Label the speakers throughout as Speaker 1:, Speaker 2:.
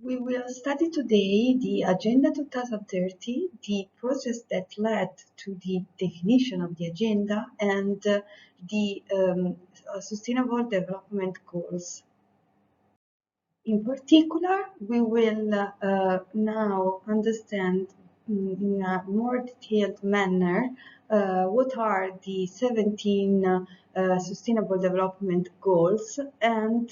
Speaker 1: We will study today the Agenda 2030, the process that led to the definition of the agenda, and the Sustainable Development Goals. In particular, we will now understand in a more detailed manner what are the 17 Sustainable Development Goals, and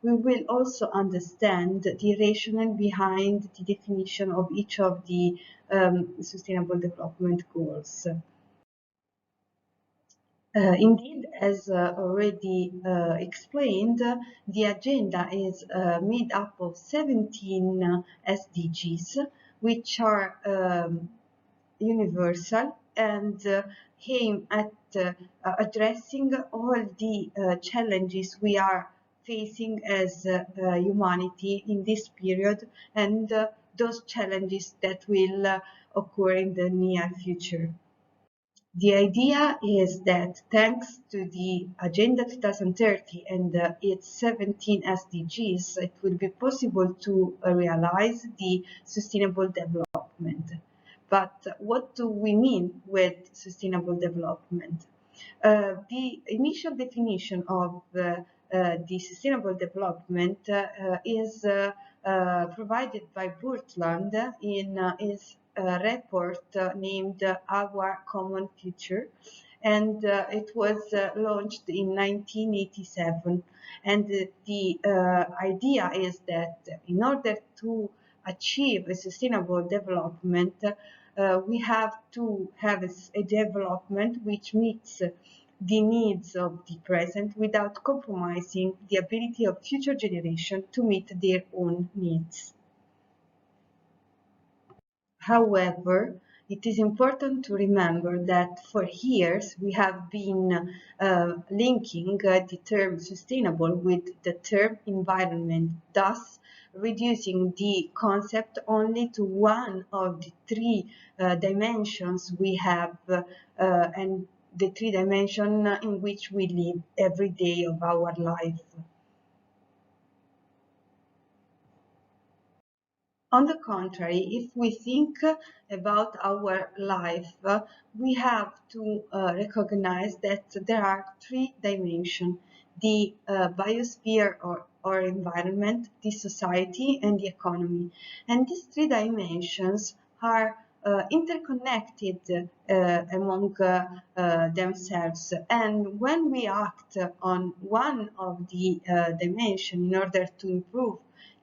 Speaker 1: we will also understand the rationale behind the definition of each of the Sustainable Development Goals. Indeed, as already explained, the agenda is made up of 17 SDGs, which are universal and aim at addressing all the challenges we are facing as humanity in this period, and those challenges that will occur in the near future. The idea is that thanks to the Agenda 2030 and its 17 SDGs, it will be possible to realize the sustainable development. But what do we mean with sustainable development? The initial definition of the sustainable development is provided by Brundtland in his report named Our Common Future, and it was launched in 1987. And the idea is that in order to achieve a sustainable development, we have to have a development which meets the needs of the present without compromising the ability of future generations to meet their own needs. However, it is important to remember that for years we have been linking the term sustainable with the term environment, thus reducing the concept only to one of the three dimensions we have and the three dimensions in which we live every day of our life. On the contrary, if we think about our life, we have to recognize that there are three dimensions: the biosphere or environment, the society, and the economy. And these three dimensions are interconnected among themselves. And when we act on one of the dimensions in order to improve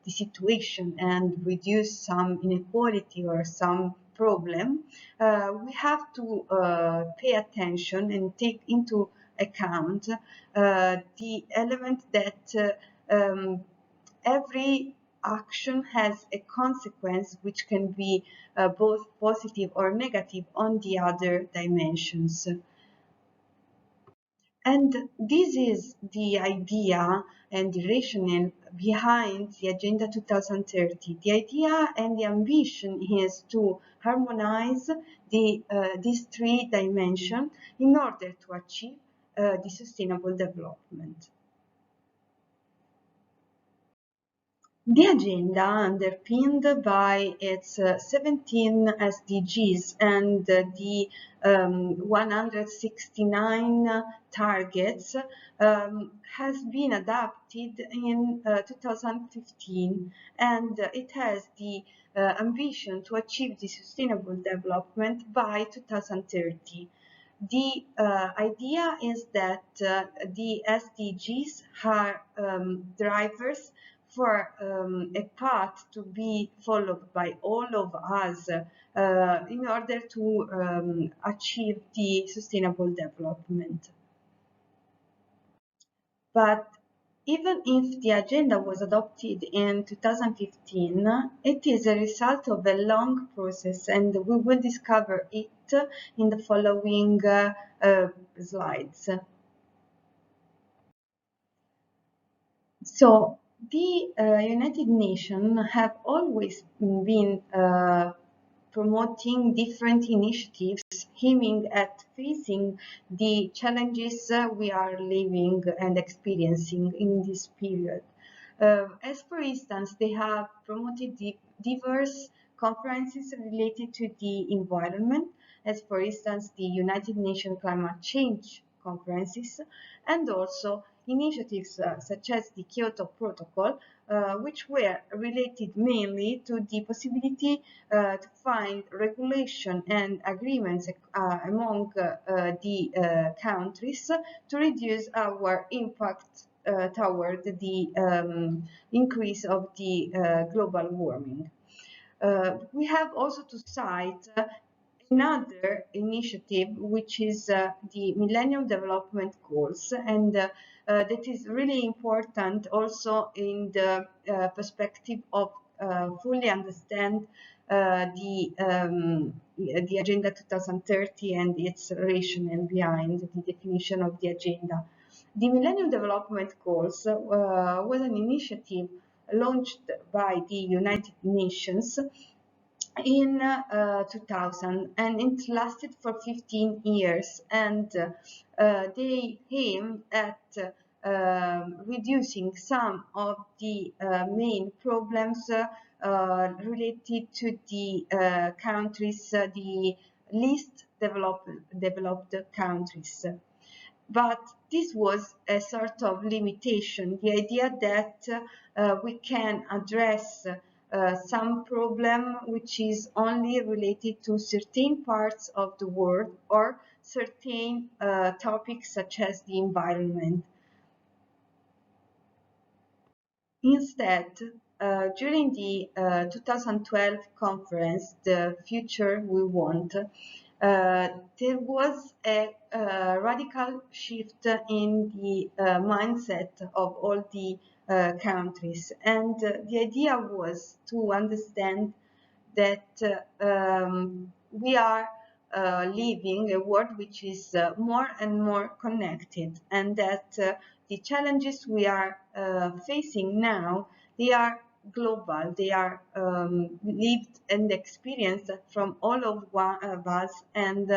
Speaker 1: the situation and reduce some inequality or some problem, we have to pay attention and take into account the element that every action has a consequence which can be both positive or negative on the other dimensions. And this is the idea and the rationale behind the Agenda 2030. The idea and the ambition is to harmonize these three dimensions in order to achieve the sustainable development. The agenda, underpinned by its 17 SDGs and the 169 targets, has been adopted in 2015, and it has the ambition to achieve the sustainable development by 2030. The idea is that the SDGs are drivers for a path to be followed by all of us in order to achieve the sustainable development. But even if the agenda was adopted in 2015, it is a result of a long process, and we will discover it in the following slides. So, the United Nations have always been promoting different initiatives aiming at facing the challenges we are living and experiencing in this period. As for instance, they have promoted diverse conferences related to the environment, as for instance, the United Nations Climate Change conferences, and also initiatives such as the Kyoto Protocol, which were related mainly to the possibility to find regulation and agreements among the countries to reduce our impact toward the increase of the global warming. We have also to cite another initiative, which is the Millennium Development Goals, and that is really important also in the perspective of fully understand the Agenda 2030 and its rationale behind the definition of the agenda. The Millennium Development Goals was an initiative launched by the United Nations in 2000, and it lasted for 15 years, and they aim at reducing some of the main problems related to the countries, the least developed countries. But this was a sort of limitation, the idea that we can address some problem which is only related to certain parts of the world or certain topics such as the environment. Instead, during the 2012 conference, The Future We Want, there was a radical shift in the mindset of all the countries, and the idea was to understand that we are living a world which is more and more connected, and that the challenges we are facing now, they are global, they are lived and experienced from all of us, and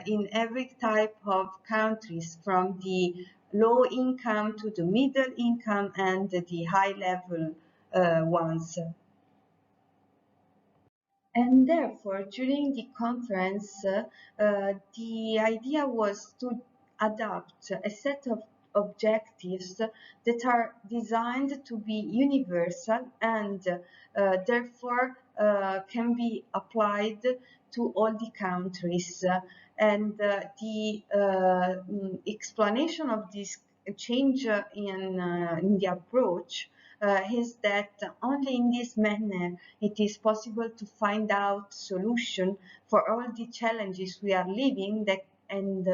Speaker 1: in every type of countries, from the low income to the middle income and the high level ones. And therefore, during the conference, the idea was to adopt a set of objectives that are designed to be universal and therefore can be applied to all the countries. And the explanation of this change in the approach is that only in this manner it is possible to find out solution for all the challenges we are living, that and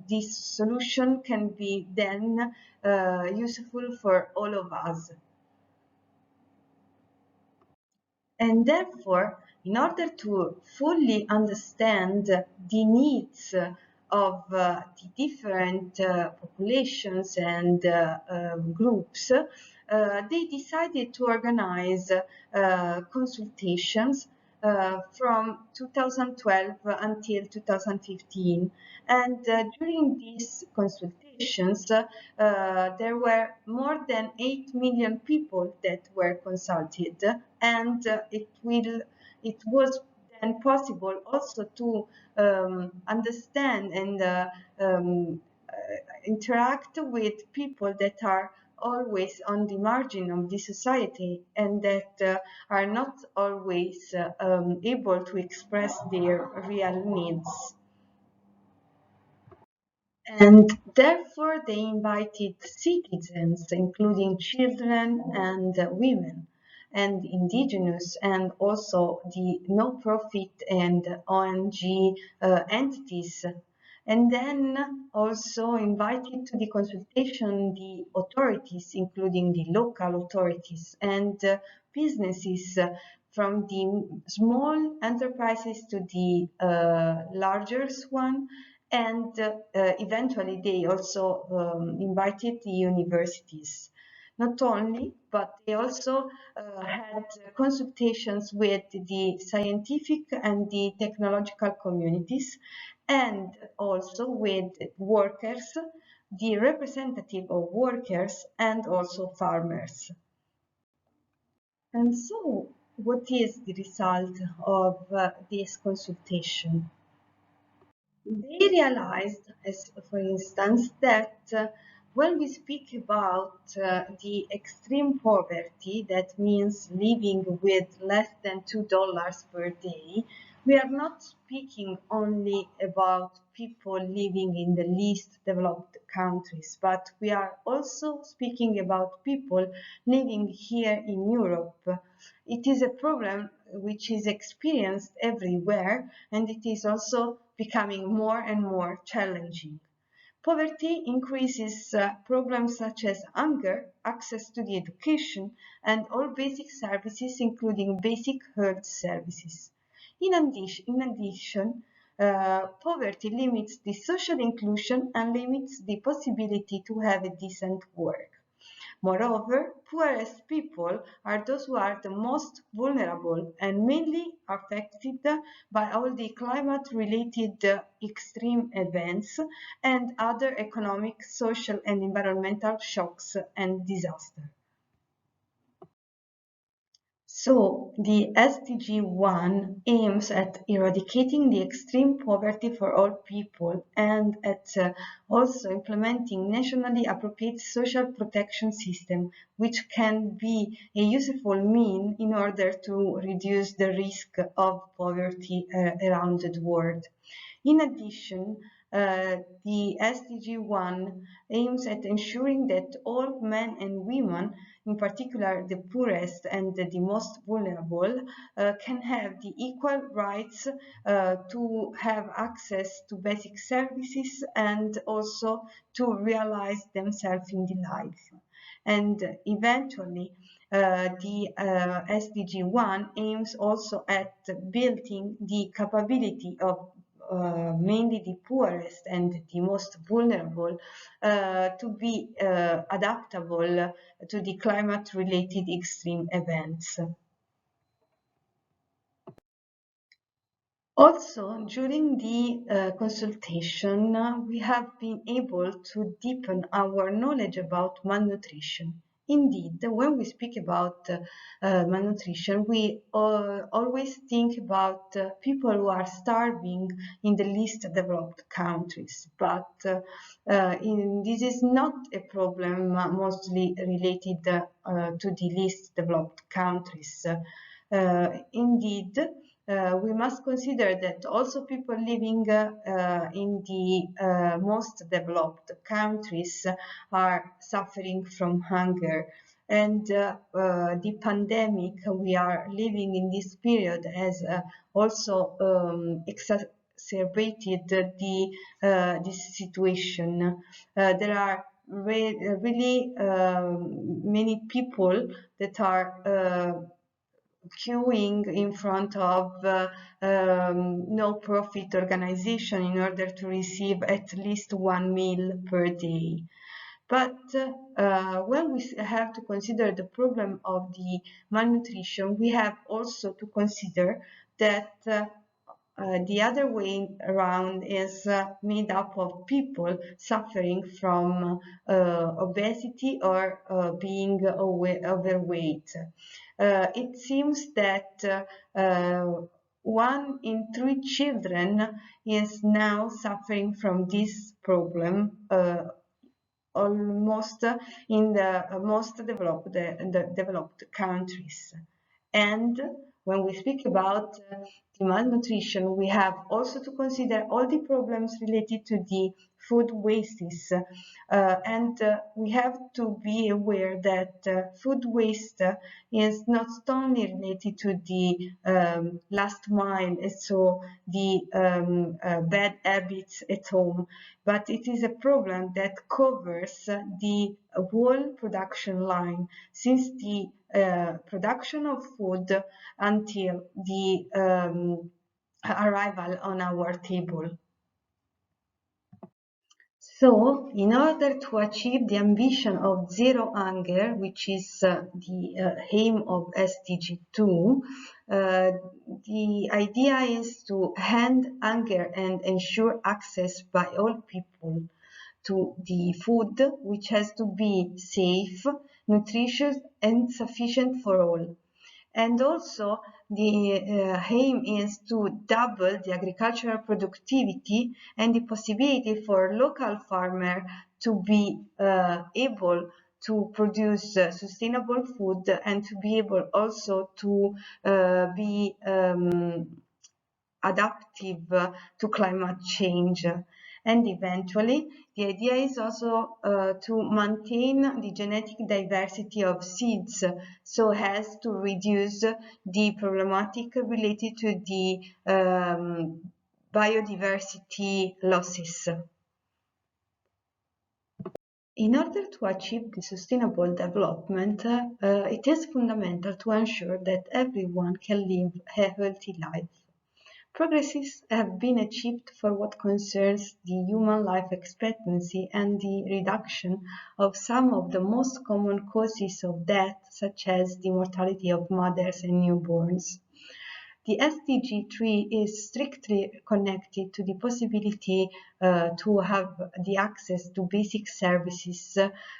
Speaker 1: this solution can be then useful for all of us. And therefore, in order to fully understand the needs of the different populations and groups, they decided to organize consultations from 2012 until 2015. And during these consultations, there were more than 8 million people that were consulted, and it was then possible also to understand and interact with people that are always on the margin of the society, and that are not always able to express their real needs. And therefore, they invited citizens, including children and women, and indigenous, and also the no-profit and ONG entities. And then also invited to the consultation the authorities, including the local authorities and businesses, from the small enterprises to the largest one. And eventually they also invited the universities. Not only, but they also had consultations with the scientific and the technological communities, and also with workers the representative of workers and also farmers. And so, what is the result of this consultation? They realized, as for instance, that when we speak about the extreme poverty, that means living with less than $2 per day, we are not speaking only about people living in the least developed countries, but we are also speaking about people living here in Europe. It is a problem which is experienced everywhere, and it is also becoming more and more challenging. Poverty increases problems such as hunger, access to the education, and all basic services, including basic health services. In addition, poverty limits the social inclusion and limits the possibility to have a decent work. Moreover, poorest people are those who are the most vulnerable and mainly affected by all the climate-related extreme events and other economic, social and environmental shocks and disasters. So, the SDG 1 aims at eradicating the extreme poverty for all people and at also implementing nationally appropriate social protection system, which can be a useful mean in order to reduce the risk of poverty around the world. In addition, the SDG 1 aims at ensuring that all men and women, in particular the poorest and the most vulnerable, can have the equal rights to have access to basic services and also to realize themselves in the life. And eventually, the SDG 1 aims also at building the capability of mainly the poorest and the most vulnerable to be adaptable to the climate-related extreme events. Also, during the consultation, we have been able to deepen our knowledge about malnutrition. Indeed, when we speak about malnutrition, we always think about people who are starving in the least developed countries. But this is not a problem mostly related to the least developed countries. Indeed, we must consider that also people living in the most developed countries are suffering from hunger. And the pandemic we are living in this period has also exacerbated this situation. There are really many people that are queuing in front of no-profit organization in order to receive at least one meal per day. But when we have to consider the problem of the malnutrition, we have also to consider that the other way around is made up of people suffering from obesity or being overweight. It seems that 1 in 3 children is now suffering from this problem almost in the most developed countries. And when we speak about the malnutrition, we have also to consider all the problems related to the food wastes. We have to be aware that food waste is not only related to the last mile, so the bad habits at home, but it is a problem that covers the whole production line, since the production of food until the arrival on our table. So, in order to achieve the ambition of zero hunger, which is the aim of SDG 2, the idea is to end hunger and ensure access by all people to the food, which has to be safe, nutritious, and sufficient for all. And also, the aim is to double the agricultural productivity and the possibility for local farmers to be able to produce sustainable food and to be able also to be adaptive to climate change. And eventually, the idea is also to maintain the genetic diversity of seeds so as to reduce the problematic related to the biodiversity losses. In order to achieve the sustainable development, it is fundamental to ensure that everyone can live a healthy life. Progresses have been achieved for what concerns the human life expectancy and the reduction of some of the most common causes of death, such as the mortality of mothers and newborns. The SDG 3 is strictly connected to the possibility to have the access to basic services,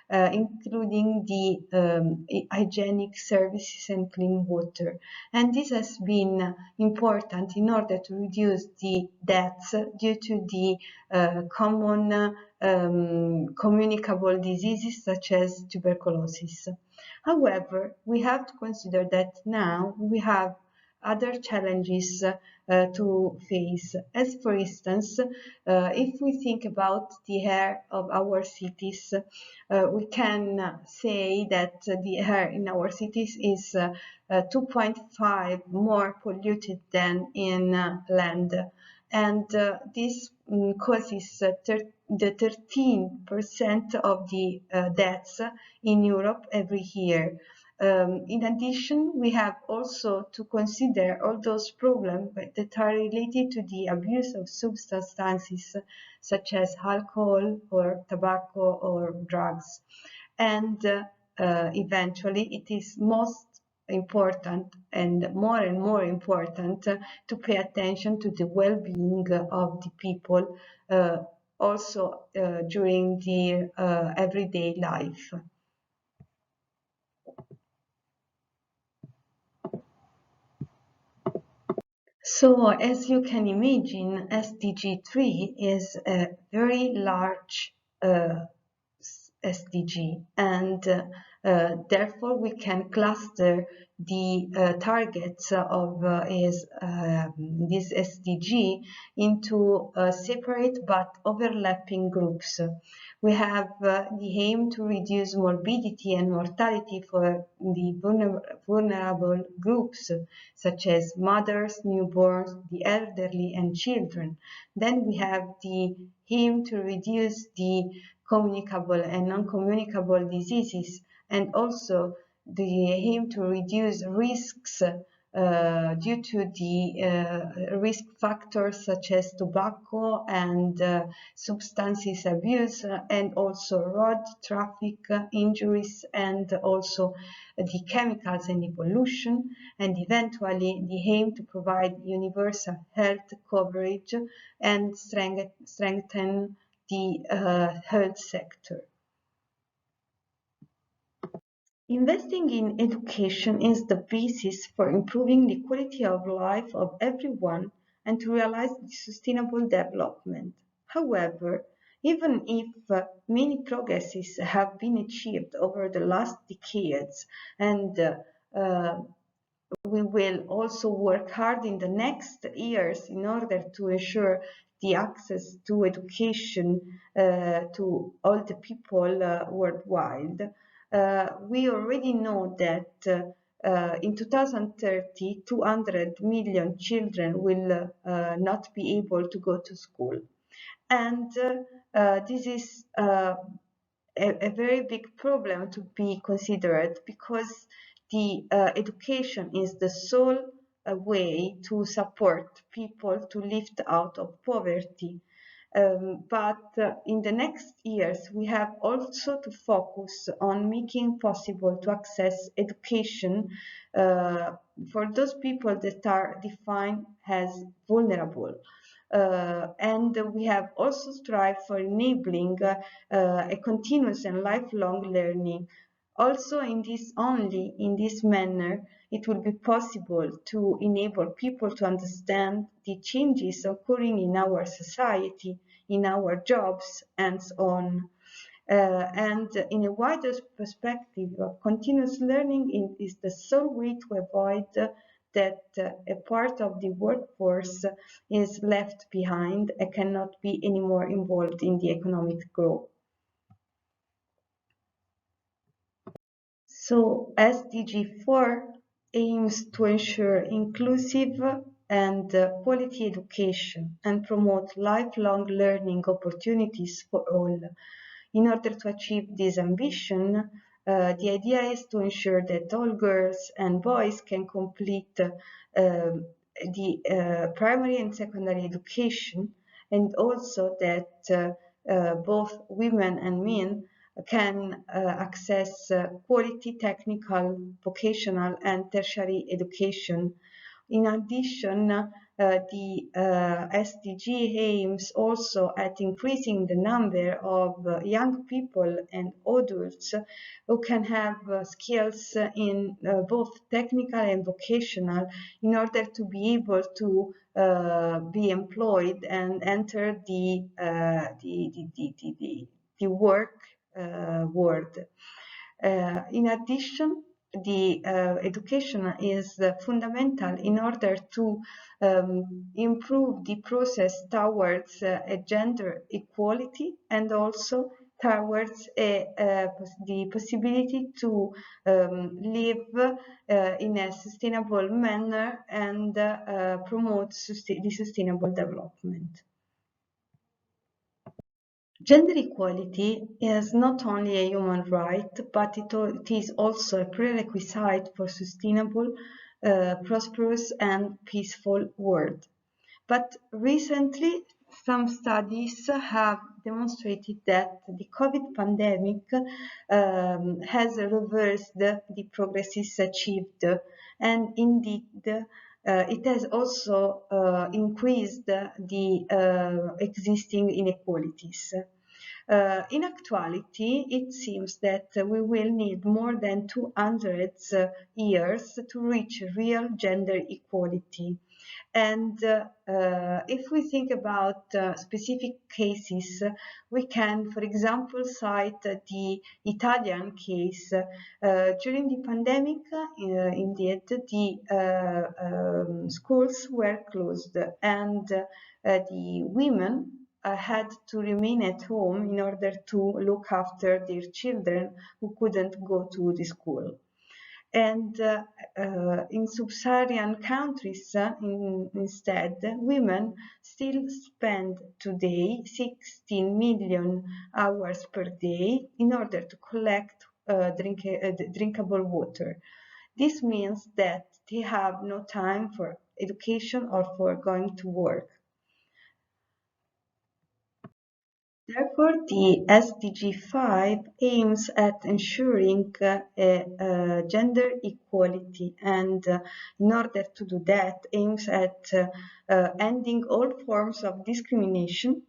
Speaker 1: including the hygienic services and clean water. And this has been important in order to reduce the deaths due to the common communicable diseases such as tuberculosis. However, we have to consider that now we have other challenges to face. As for instance, if we think about the air of our cities, we can say that the air in our cities is 2.5 more polluted than in land. And this causes the 13% of the deaths in Europe every year. In addition, we have also to consider all those problems that are related to the abuse of substances such as alcohol or tobacco or drugs. And eventually, it is most important and more important to pay attention to the well-being of the people also during the everyday life. So, as you can imagine, SDG 3 is a very large SDG, and therefore we can cluster the targets of this SDG into separate but overlapping groups. We have the aim to reduce morbidity and mortality for the vulnerable groups, such as mothers, newborns, the elderly, and children. Then we have the aim to reduce the communicable and non-communicable diseases, and also the aim to reduce risks due to the risk factors such as tobacco and substances abuse, and also road traffic injuries, and also the chemicals and the pollution, and eventually the aim to provide universal health coverage and strengthen the health sector. Investing in education is the basis for improving the quality of life of everyone and to realize the sustainable development. However, even if many progresses have been achieved over the last decades, and we will also work hard in the next years in order to ensure the access to education to all the people worldwide. We already know that in 2030, 200 million children will not be able to go to school. And this is a very big problem to be considered, because the education is the sole way to support people to lift out of poverty. But in the next years, we have also to focus on making possible to access education for those people that are defined as vulnerable. and we have also strived for enabling a continuous and lifelong learning. Also, only in this manner, it will be possible to enable people to understand the changes occurring in our society, in our jobs, and so on. And in a wider perspective, continuous learning is the sole way to avoid that a part of the workforce is left behind and cannot be anymore involved in the economic growth. So SDG 4 aims to ensure inclusive and quality education and promote lifelong learning opportunities for all. In order to achieve this ambition, the idea is to ensure that all girls and boys can complete the primary and secondary education, and also that both women and men can access quality technical, vocational, and tertiary education. In addition, the SDG aims also at increasing the number of young people and adults who can have skills in both technical and vocational in order to be able to be employed and enter the work world. In addition, the education is fundamental in order to improve the process towards a gender equality and also towards the possibility to live in a sustainable manner and promote the sustainable development. Gender equality is not only a human right, but it is also a prerequisite for sustainable, prosperous, and peaceful world. But recently, some studies have demonstrated that the COVID pandemic has reversed the progresses achieved, and indeed, it has also increased the existing inequalities. In actuality, it seems that we will need more than 200 years to reach real gender equality. And if we think about specific cases, we can, for example, cite the Italian case. During the pandemic, indeed, the schools were closed and the women had to remain at home in order to look after their children who couldn't go to the school. And in sub-Saharan countries, instead, women still spend today 16 million hours per day in order to collect drinkable water. This means that they have no time for education or for going to work. Therefore, the SDG 5 aims at ensuring gender equality and in order to do that aims at ending all forms of discrimination,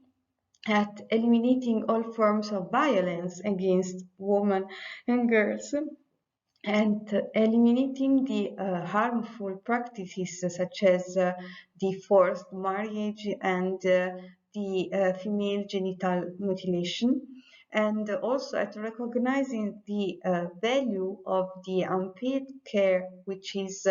Speaker 1: at eliminating all forms of violence against women and girls, and eliminating the harmful practices such as the forced marriage and the female genital mutilation, and also at recognizing the value of the unpaid care, which is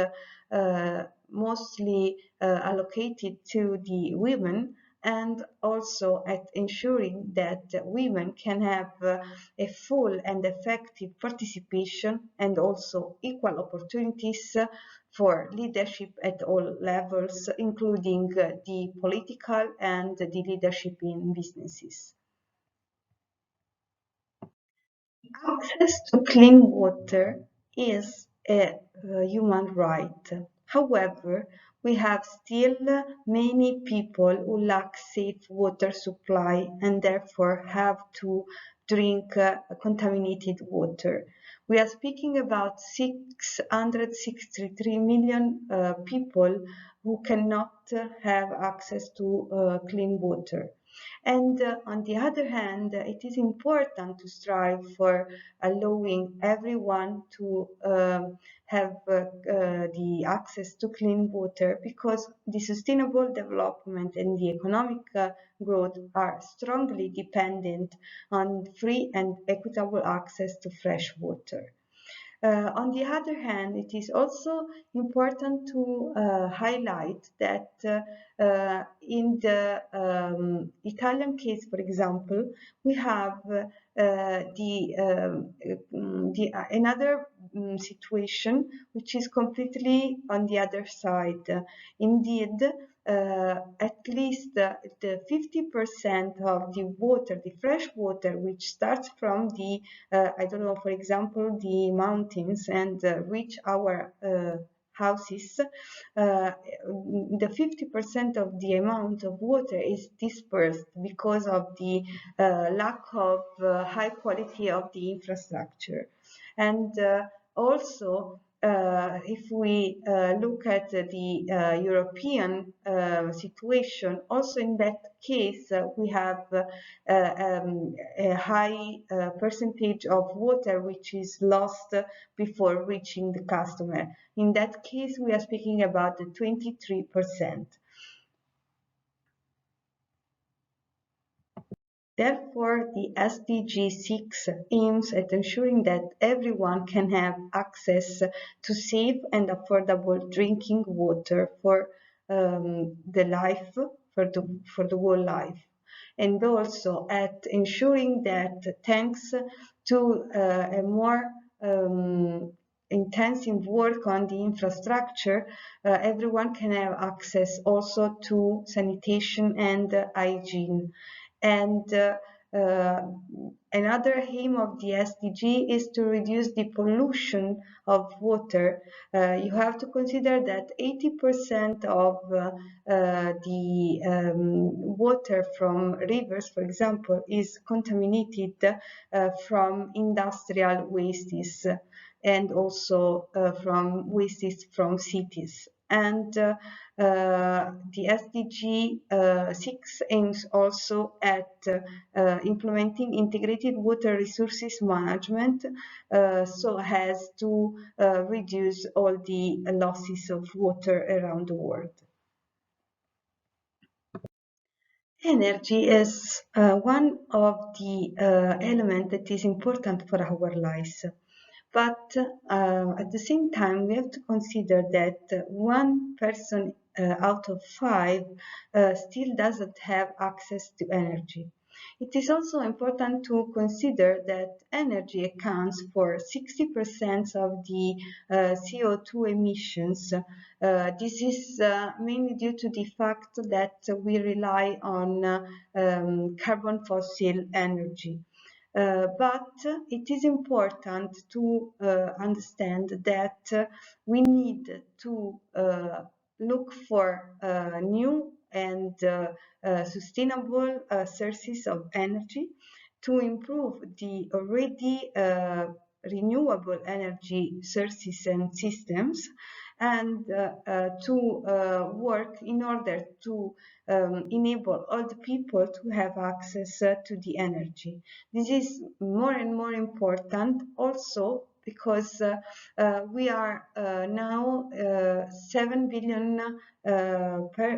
Speaker 1: mostly allocated to the women, and also at ensuring that women can have a full and effective participation and also equal opportunities for leadership at all levels, including the political and the leadership in businesses. Access to clean water is a human right. However, we have still many people who lack safe water supply and therefore have to drink contaminated water. We are speaking about 663 million people who cannot have access to clean water. And on the other hand, it is important to strive for allowing everyone to have the access to clean water, because the sustainable development and the economic growth are strongly dependent on free and equitable access to fresh water. On the other hand, it is also important to highlight that in the Italian case, for example, we have another situation which is completely on the other side. Indeed, at least the 50% of the water, the fresh water, which starts from the, I don't know, for example, the mountains and reach our houses, the 50% of the amount of water is dispersed because of the lack of high quality of the infrastructure. And also, if we look at the European situation, also in that case, we have a high percentage of water which is lost before reaching the customer. In that case, we are speaking about the 23%. Therefore, the SDG 6 aims at ensuring that everyone can have access to safe and affordable drinking water for the life, for the whole life. And also at ensuring that thanks to a more intensive work on the infrastructure, everyone can have access also to sanitation and hygiene. And another aim of the SDG is to reduce the pollution of water. You have to consider that 80% of the water from rivers, for example, is contaminated from industrial wastes and also from wastes from cities. And the SDG 6 aims also at implementing integrated water resources management so as to reduce all the losses of water around the world. Energy is one of the elements that is important for our lives. But at the same time, we have to consider that one person out of five still doesn't have access to energy. It is also important to consider that energy accounts for 60% of the CO2 emissions. This is mainly due to the fact that we rely on carbon fossil energy. But it is important to understand that we need to look for new and sustainable sources of energy to improve the already renewable energy sources and systems, and to work in order to enable all the people to have access to the energy. This is more and more important also because we are now 7 billion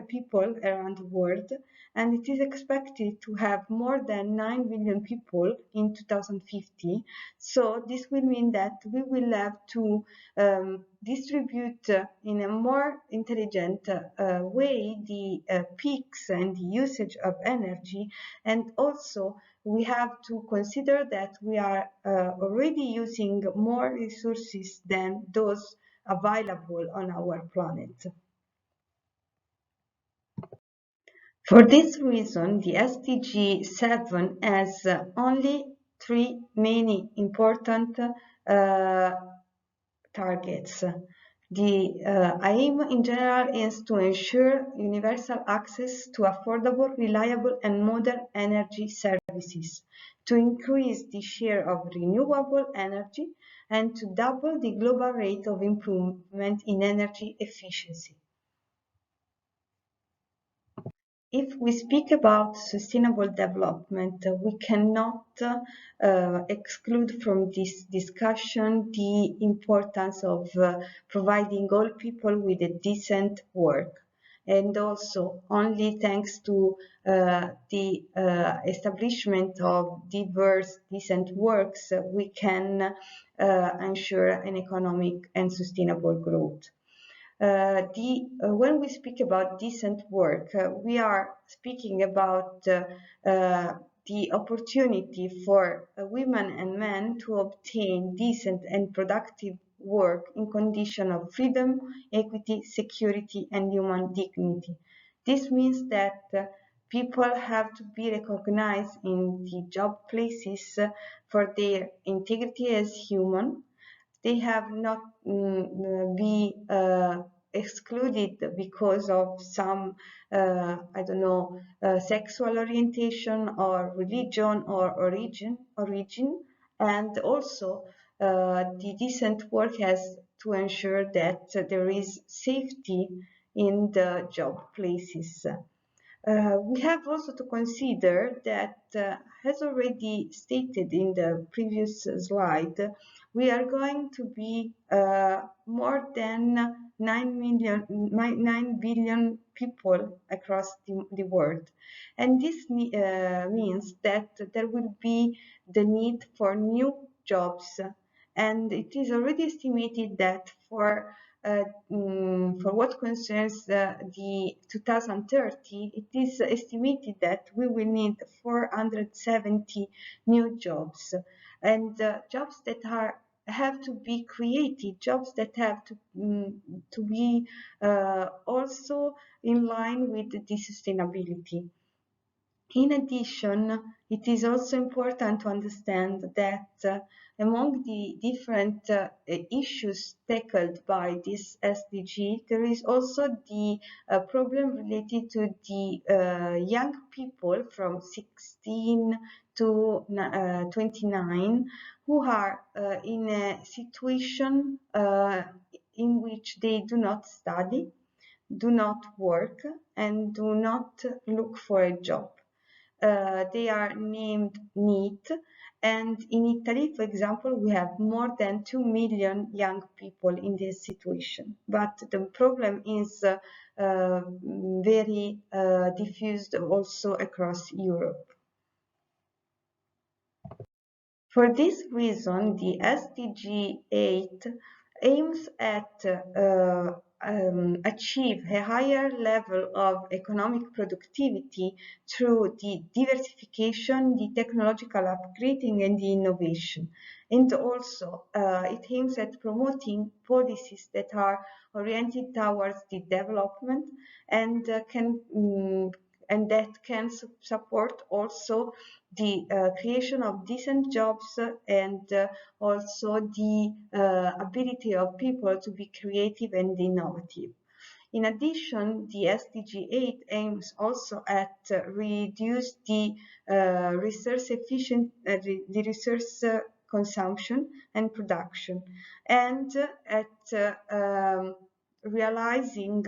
Speaker 1: people around the world, and it is expected to have more than 9 billion people in 2050. So this will mean that we will have to distribute in a more intelligent way the peaks and the usage of energy, and also we have to consider that we are already using more resources than those available on our planet. For this reason, the SDG 7 has only three main important targets. The aim in general is to ensure universal access to affordable, reliable, and modern energy services, to increase the share of renewable energy, and to double the global rate of improvement in energy efficiency. If we speak about sustainable development, we cannot exclude from this discussion the importance of providing all people with a decent work. And also, only thanks to the establishment of diverse decent works, we can ensure an economic and sustainable growth. When we speak about decent work, we are speaking about the opportunity for women and men to obtain decent and productive work in condition of freedom, equity, security, and human dignity. This means that people have to be recognized in the job places for their integrity as human. They have not be excluded because of some, I don't know, sexual orientation or religion or origin. And also, the decent work has to ensure that there is safety in the job places. We have also to consider that, as already stated in the previous slide, we are going to be more than 9 billion people across the world. And this means that there will be the need for new jobs. And it is already estimated that for what concerns the 2030, it is estimated that we will need 470 new jobs, and jobs that have to be created, jobs that have to be also in line with the sustainability. In addition, it is also important to understand that among the different issues tackled by this SDG, there is also the problem related to the young people from 16 to 29 who are in a situation in which they do not study, do not work, and do not look for a job. They are named NEET, and in Italy, for example, we have more than 2 million young people in this situation. But the problem is very diffused also across Europe. For this reason, the SDG 8 aims at achieve a higher level of economic productivity through the diversification, the technological upgrading, and the innovation. And also, it aims at promoting policies that are oriented towards the development and and that can support also the creation of decent jobs and also the ability of people to be creative and innovative. In addition, the SDG 8 aims also at reduce the the resource consumption and production, and at realizing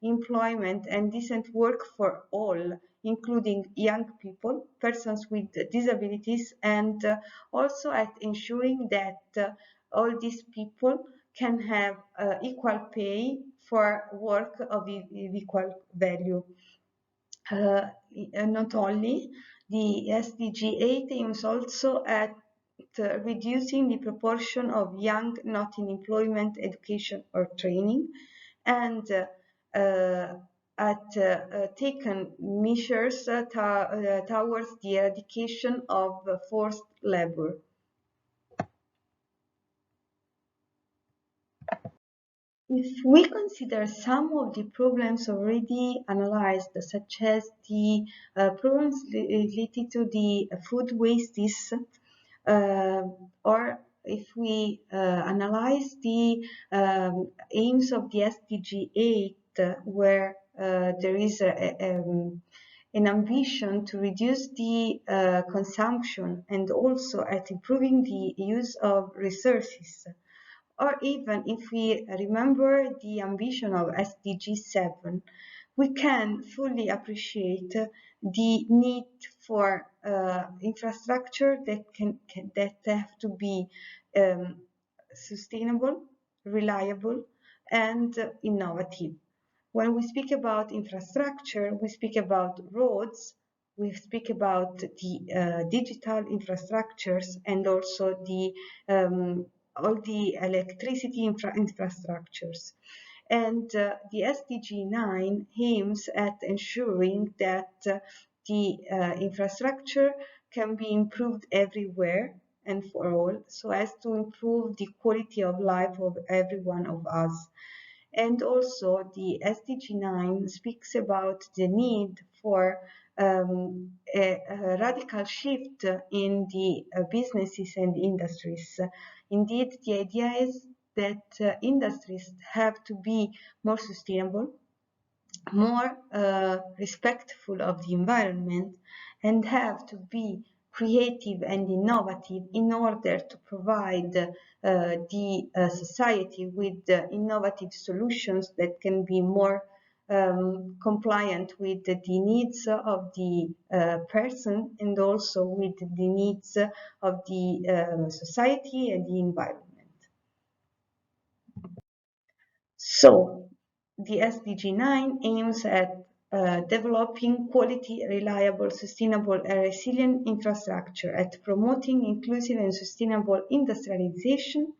Speaker 1: employment and decent work for all, including young people, persons with disabilities, and also at ensuring that all these people can have equal pay for work of equal value. Not only, the SDG 8 aims also at reducing the proportion of young not in employment, education, or training, and taken measures towards the eradication of forced labor. If we consider some of the problems already analyzed, such as the problems related to the food wastes, or if we analyze the aims of the SDG 8, where there is an ambition to reduce the consumption and also at improving the use of resources, or even if we remember the ambition of SDG 7, we can fully appreciate the need for infrastructure that have to be um, sustainable, reliable, and innovative. When we speak about infrastructure, we speak about roads, we speak about the digital infrastructures, and also the all the electricity infrastructures. And the SDG 9 aims at ensuring that the infrastructure can be improved everywhere and for all, so as to improve the quality of life of every one of us. And also the SDG 9 speaks about the need for a radical shift in the businesses and industries. Indeed, the idea is that industries have to be more sustainable, more respectful of the environment, and have to be creative and innovative in order to provide the society with innovative solutions that can be more compliant with the needs of the person and also with the needs of the society and the environment. So, the SDG 9 aims at developing quality, reliable, sustainable, and resilient infrastructure, at promoting inclusive and sustainable industrialization,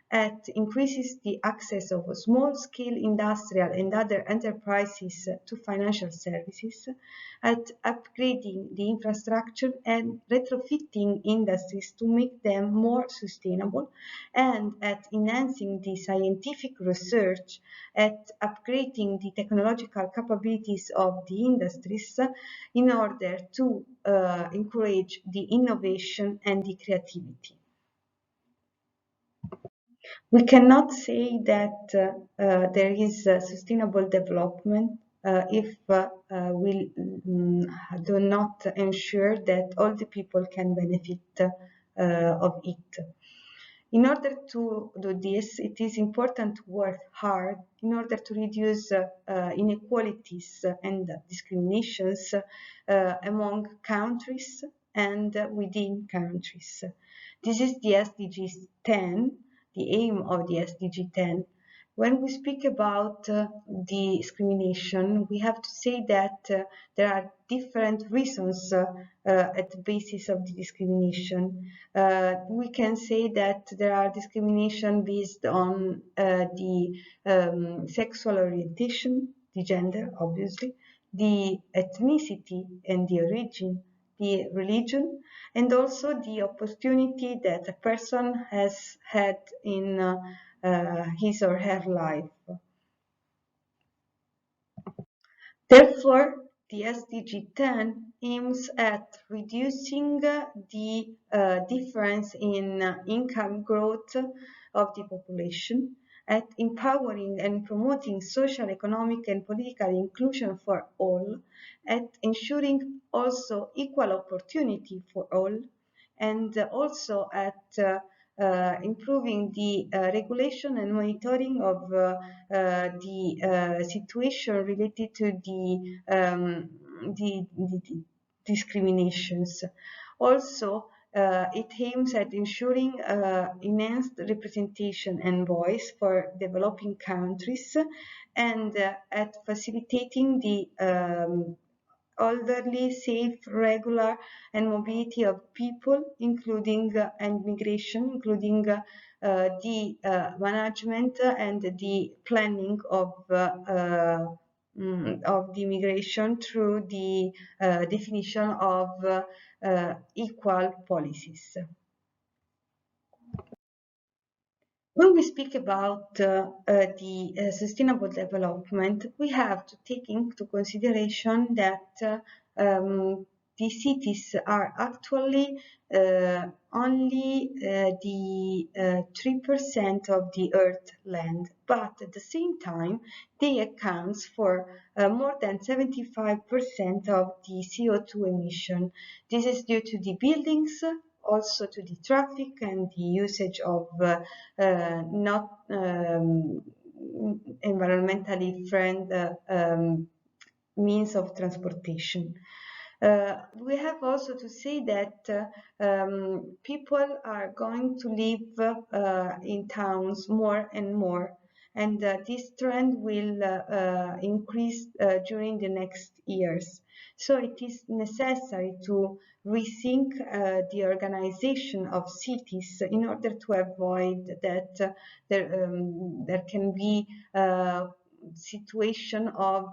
Speaker 1: at increases the access of small-scale industrial and other enterprises to financial services, at upgrading the infrastructure and retrofitting industries to make them more sustainable, and at enhancing the scientific research, at upgrading the technological capabilities of the industries in order to encourage the innovation and the creativity. We cannot say that there is sustainable development if we do not ensure that all the people can benefit of it. In order to do this, it is important to work hard in order to reduce inequalities and discriminations among countries and within countries. This is the SDG 10, the aim of the SDG 10. When we speak about discrimination, we have to say that there are different reasons at the basis of the discrimination. We can say that there are discrimination based on the sexual orientation, the gender, obviously, the ethnicity and the origin, the religion, and also the opportunity that a person has had in his or her life. Therefore, the SDG 10 aims at reducing the difference in income growth of the population, at empowering and promoting social, economic, and political inclusion for all, at ensuring also equal opportunity for all, and also at improving the regulation and monitoring of the situation related to the discriminations. Also, it aims at ensuring enhanced representation and voice for developing countries and at facilitating the orderly, safe, regular, and mobility of people, including and migration, including the management and the planning of the migration through the definition of equal policies. When we speak about the sustainable development, we have to take into consideration that the cities are actually only the 3% of the Earth land, but at the same time, they account for more than 75% of the CO2 emission. This is due to the buildings, also to the traffic and the usage of not environmentally friendly means of transportation. We have also to say that people are going to live in towns more and more, and this trend will increase during the next years. So it is necessary to rethink the organization of cities in order to avoid that there can be a situation of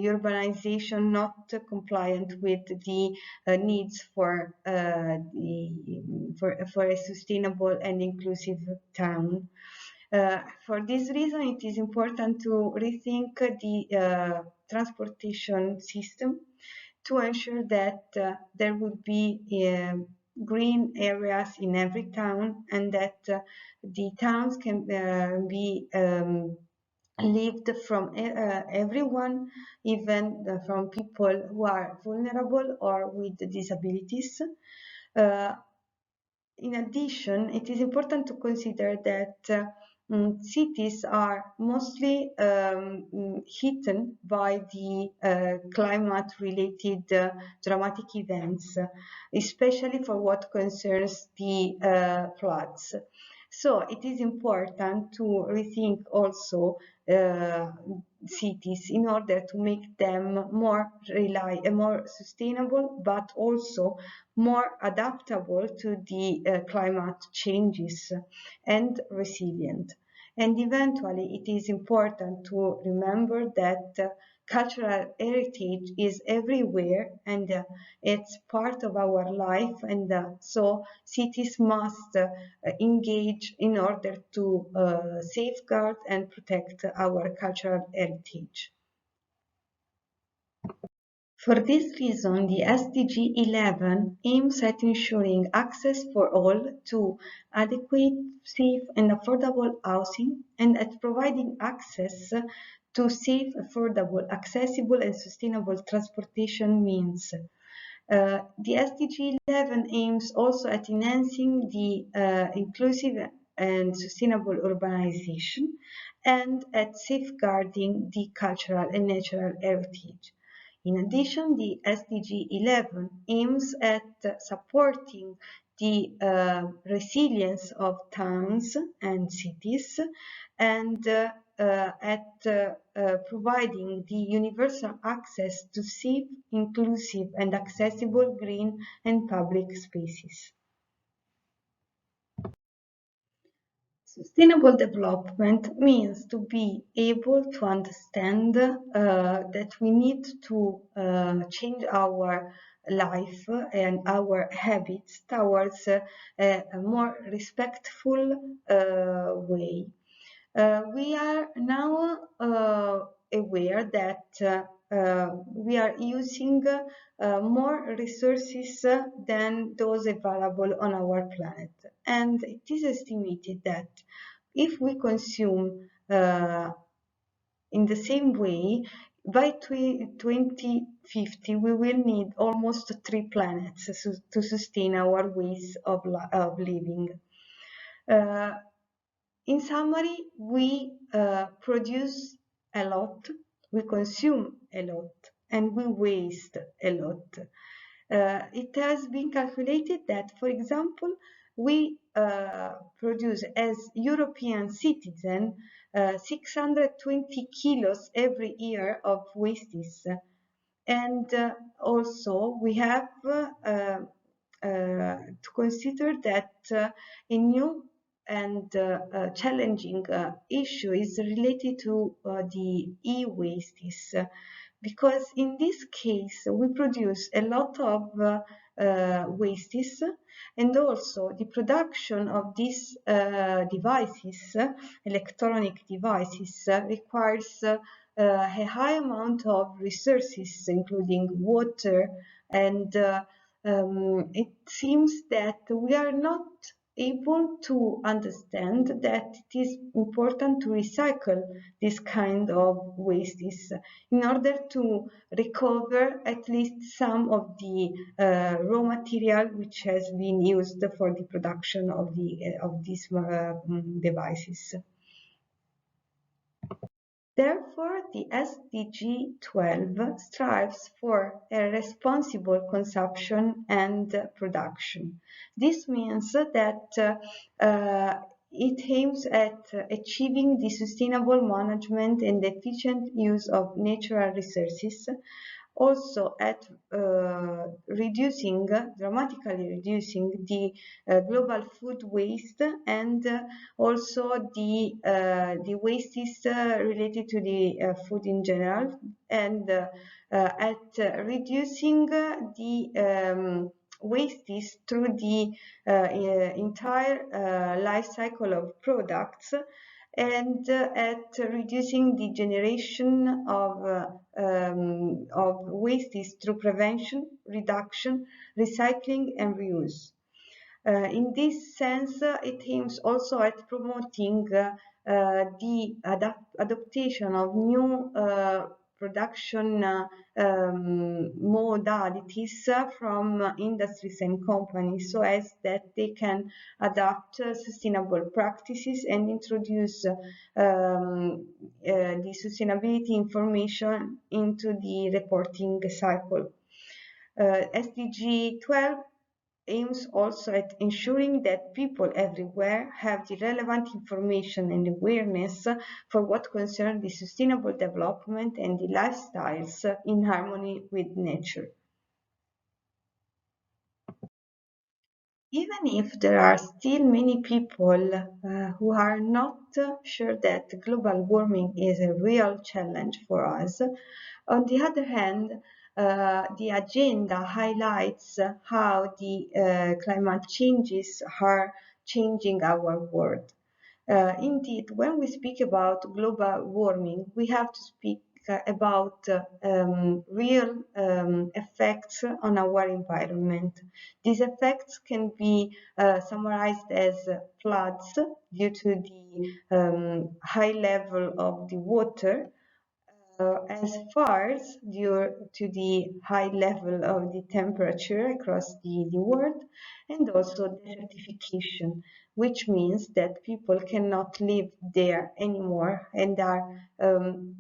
Speaker 1: urbanization not compliant with the needs for a sustainable and inclusive town. For this reason, it is important to rethink the transportation system to ensure that there would be green areas in every town, and that the towns can be lived from everyone, even from people who are vulnerable or with disabilities. Uh, in addition, it is important to consider that cities are mostly hit by the climate-related dramatic events, especially for what concerns the floods. So it is important to rethink also cities in order to make them more more sustainable, but also more adaptable to the climate changes and resilient. And eventually, it is important to remember that cultural heritage is everywhere, and it's part of our life, and so cities must engage in order to safeguard and protect our cultural heritage. For this reason, the SDG 11 aims at ensuring access for all to adequate, safe, and affordable housing, and at providing access to safe, affordable, accessible, and sustainable transportation means. The SDG 11 aims also at enhancing the inclusive and sustainable urbanization, and at safeguarding the cultural and natural heritage. In addition, the SDG 11 aims at supporting the resilience of towns and cities, and at providing the universal access to safe, inclusive, and accessible green and public spaces. Sustainable development means to be able to understand that we need to change our life and our habits towards a more respectful way. We are now aware that we are using more resources than those available on our planet. And it is estimated that if we consume in the same way, by 2050, we will need almost 3 planets to sustain our ways of living. In summary, we produce a lot, we consume a lot, and we waste a lot. It has been calculated that, for example, we produce as European citizens 620 kilos every year of wastes. And also we have to consider that a new and challenging issue is related to the e-wastes, because in this case we produce a lot of wastes, and also the production of these devices, electronic devices, requires a high amount of resources, including water and it seems that we are not able to understand that it is important to recycle this kind of wastes in order to recover at least some of the raw material which has been used for the production of these devices. Therefore, the SDG 12 strives for a responsible consumption and production. This means that it aims at achieving the sustainable management and efficient use of natural resources, also at dramatically reducing the global food waste and also the wastes related to the food in general, and at reducing the wastes through the entire life cycle of products, and at reducing the generation of wastes through prevention, reduction, recycling, and reuse. In this sense, it aims also at promoting the adaptation of new production modalities from industries and companies, so as that they can adapt sustainable practices and introduce the sustainability information into the reporting cycle. SDG 12 aims also at ensuring that people everywhere have the relevant information and awareness for what concerns the sustainable development and the lifestyles in harmony with nature. Even if there are still many people who are not sure that global warming is a real challenge for us, on the other hand, the agenda highlights how the climate changes are changing our world. Indeed, when we speak about global warming, we have to speak about real effects on our environment. These effects can be summarized as floods due to the high level of the water, as far as due to the high level of the temperature across the world, and also desertification, which means that people cannot live there anymore and are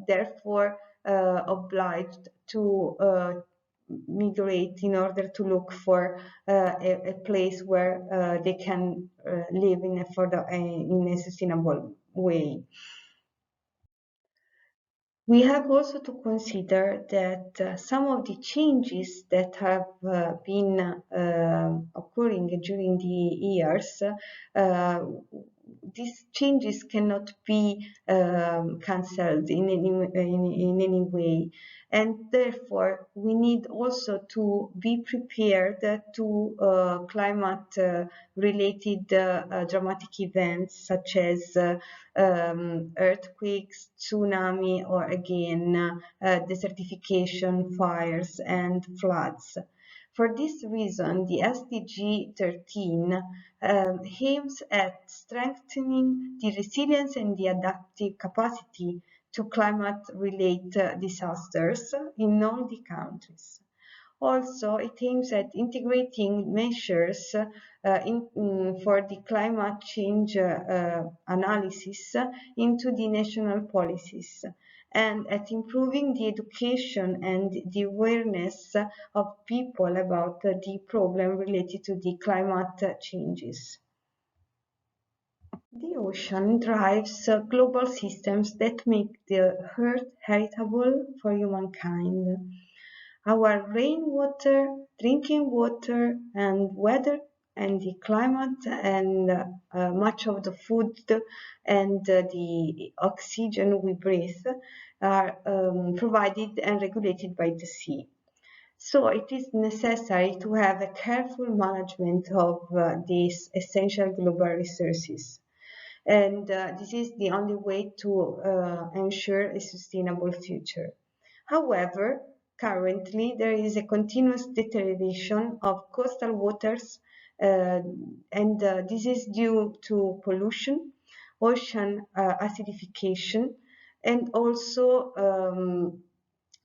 Speaker 1: therefore obliged to migrate in order to look for a place where they can live in a sustainable way. We have also to consider that some of the changes that have been occurring during the years, these changes cannot be cancelled in any way, and therefore we need also to be prepared to climate related dramatic events such as earthquakes, tsunami, or again desertification, fires, and floods. For this reason, the SDG 13 aims at strengthening the resilience and the adaptive capacity to climate-related disasters in all the countries. Also, it aims at integrating measures for the climate change analysis into the national policies, and at improving the education and the awareness of people about the problem related to the climate changes. The ocean drives global systems that make the earth habitable for humankind. Our rainwater, drinking water, and weather, and the climate, and much of the food and the oxygen we breathe are provided and regulated by the sea. So it is necessary to have a careful management of these essential global resources. And this is the only way to ensure a sustainable future. However, currently there is a continuous deterioration of coastal waters, and this is due to pollution, ocean acidification, and also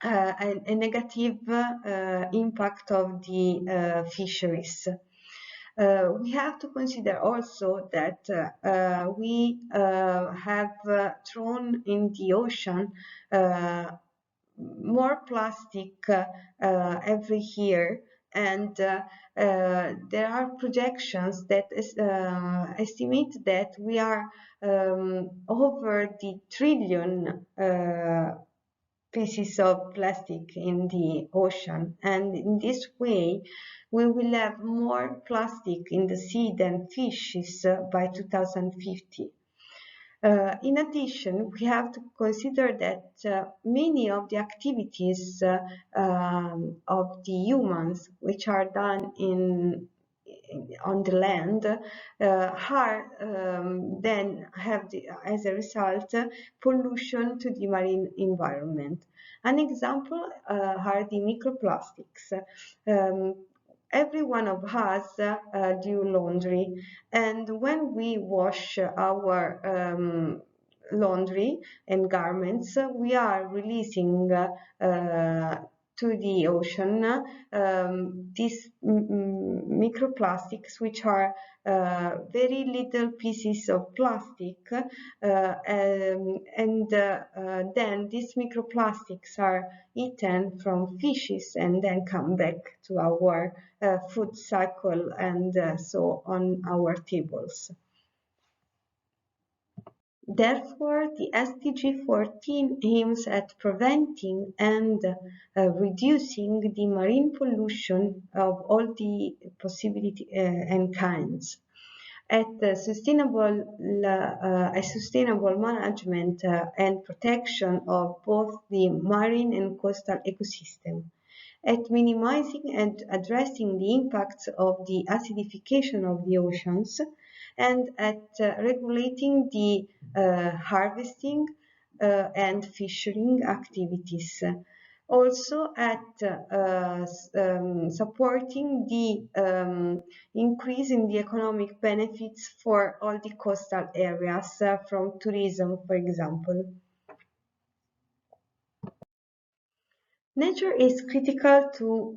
Speaker 1: a negative impact of the fisheries. We have to consider also that we have thrown in the ocean more plastic every year, and there are projections that estimate that we are over the trillion pieces of plastic in the ocean, and in this way we will have more plastic in the sea than fishes by 2050. In addition, we have to consider that many of the activities of the humans which are done on the land then have as a result pollution to the marine environment. An example are the microplastics. Every one of us do laundry, and when we wash our laundry and garments, we are releasing to the ocean these microplastics, which are very little pieces of plastic, and then these microplastics are eaten from fishes and then come back to our food cycle, and so on our tables. Therefore, the SDG 14 aims at preventing and reducing the marine pollution of all the possibility and kinds, at a sustainable management and protection of both the marine and coastal ecosystem, at minimizing and addressing the impacts of the acidification of the oceans, and at regulating the harvesting and fishing activities. Also at supporting the increase in the economic benefits for all the coastal areas from tourism, for example. Nature is critical to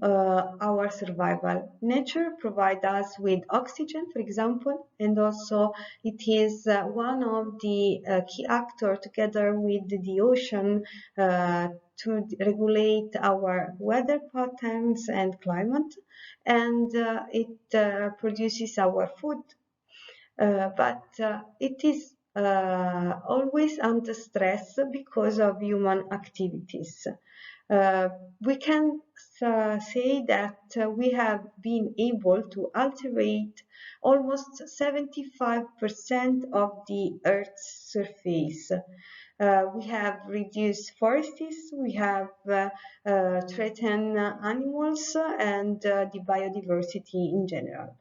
Speaker 1: our survival. Nature provides us with oxygen, for example, and also it is one of the key actors together with the ocean to regulate our weather patterns and climate, and it produces our food. But it is always under stress because of human activities. We can say that we have been able to alterate almost 75% of the Earth's surface. We have reduced forests, we have threatened animals and the biodiversity in general.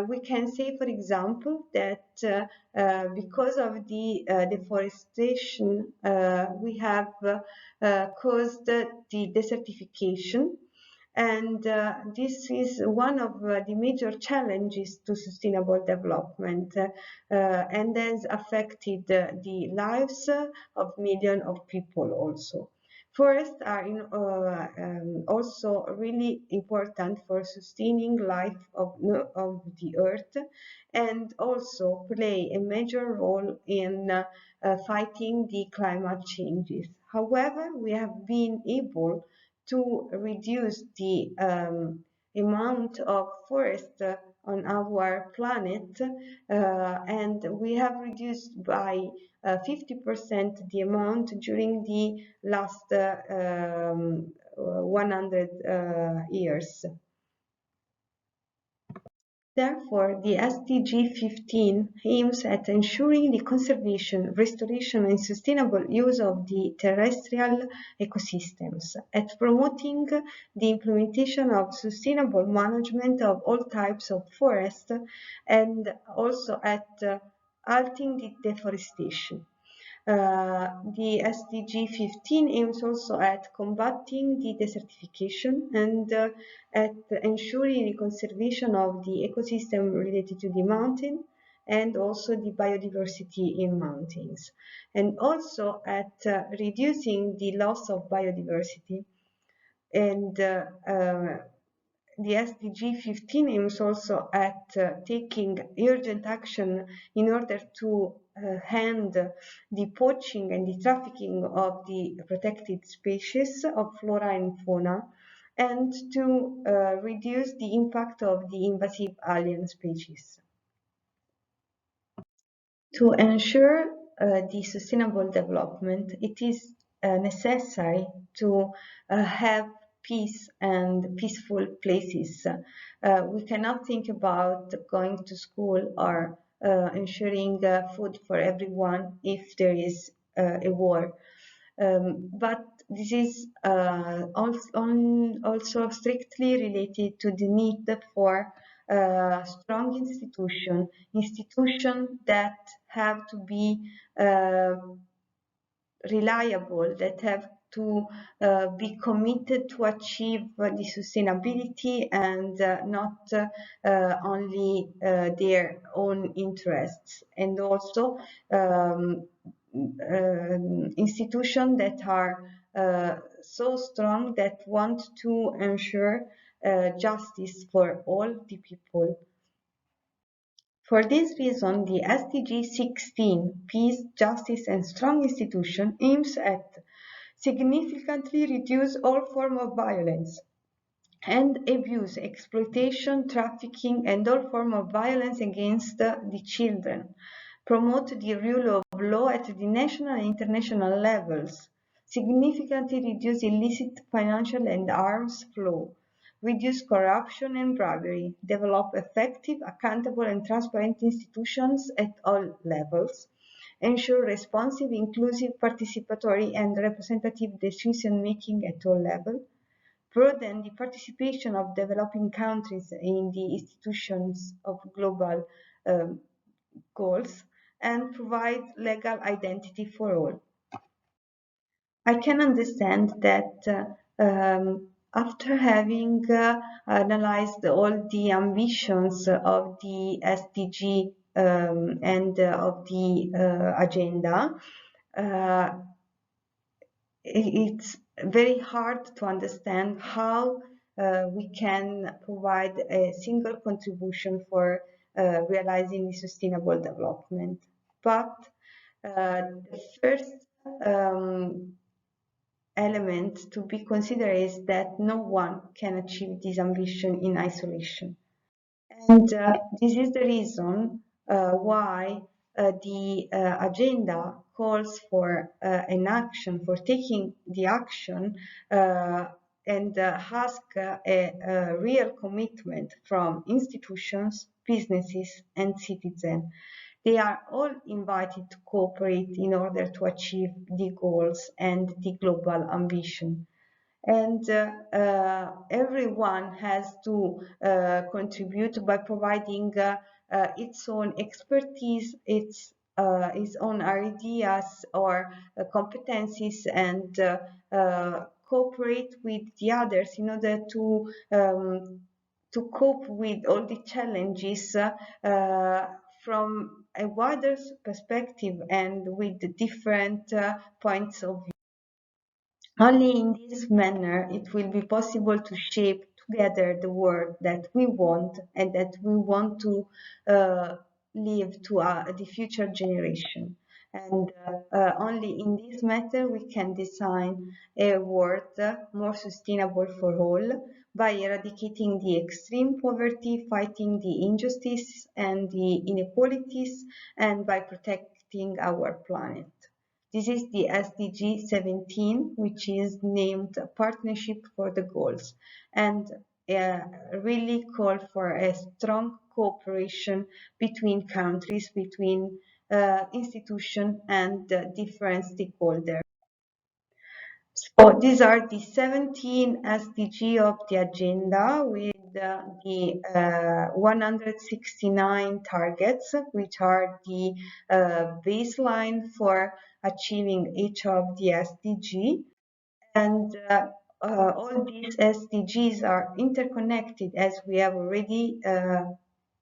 Speaker 1: We can say, for example, that because of the deforestation, we have caused the desertification, and this is one of the major challenges to sustainable development, and has affected the lives of millions of people also. Forests are also really important for sustaining life of the earth, and also play a major role in fighting the climate changes. However, we have been able to reduce the amount of forest on our planet, and we have reduced by 50% the amount during the last 100 years. Therefore, the SDG 15 aims at ensuring the conservation, restoration, and sustainable use of the terrestrial ecosystems, at promoting the implementation of sustainable management of all types of forest, and also at halting the deforestation. The SDG 15 aims also at combating the desertification and at ensuring the conservation of the ecosystem related to the mountain and also the biodiversity in mountains, and also at reducing the loss of biodiversity. And the SDG 15 aims also at taking urgent action in order to end the poaching and the trafficking of the protected species of flora and fauna, and to reduce the impact of the invasive alien species. To ensure the sustainable development, it is necessary to have peace and peaceful places. We cannot think about going to school or ensuring food for everyone if there is a war. But this is also strictly related to the need for strong institutions that have to be reliable, that have to be committed to achieve the sustainability and not only their own interests, and also institutions that are so strong that want to ensure justice for all the people. For this reason, the SDG 16, Peace, Justice and Strong Institution, aims at significantly reduce all forms of violence and abuse, exploitation, trafficking, and all forms of violence against the children, promote the rule of law at the national and international levels, significantly reduce illicit financial and arms flow, reduce corruption and bribery, develop effective, accountable, and transparent institutions at all levels, ensure responsive, inclusive, participatory, and representative decision-making at all levels, broaden the participation of developing countries in the institutions of global goals, and provide legal identity for all. I can understand that after having analyzed all the ambitions of the SDG and of the agenda, it's very hard to understand how we can provide a single contribution for realizing the sustainable development. But the first element to be considered is that no one can achieve this ambition in isolation. And this is the reason why the agenda calls for an action, for taking the action and ask a real commitment from institutions, businesses, and citizens. They are all invited to cooperate in order to achieve the goals and the global ambition. And everyone has to contribute by providing its own expertise, its own ideas or competencies, and cooperate with the others in order to cope with all the challenges from a wider perspective and with the different points of view. Only in this manner it will be possible to shape together the world that we want and that we want to leave to the future generation. And only in this matter we can design a world more sustainable for all by eradicating the extreme poverty, fighting the injustice and the inequalities, and by protecting our planet. This is the SDG 17, which is named Partnership for the Goals, and really call for a strong cooperation between countries, between institutions and different stakeholders. So these are the 17 SDG of the agenda with the 169 targets, which are the baseline for achieving each of the SDG. And all these SDGs are interconnected, as we have already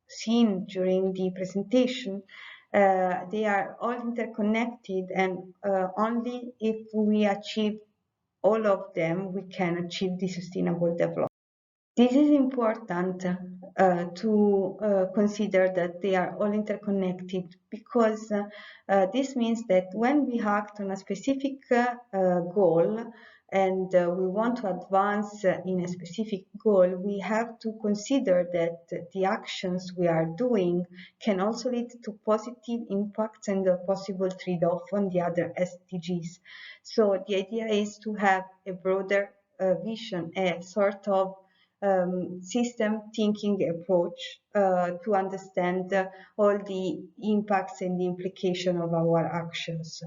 Speaker 1: seen during the presentation. They are all interconnected, and only if we achieve all of them, we can achieve the sustainable development. This is important to consider that they are all interconnected, because this means that when we act on a specific goal and we want to advance in a specific goal, we have to consider that the actions we are doing can also lead to positive impacts and a possible trade-off on the other SDGs. So the idea is to have a broader vision, a sort of system thinking approach to understand all the impacts and the implication of our actions.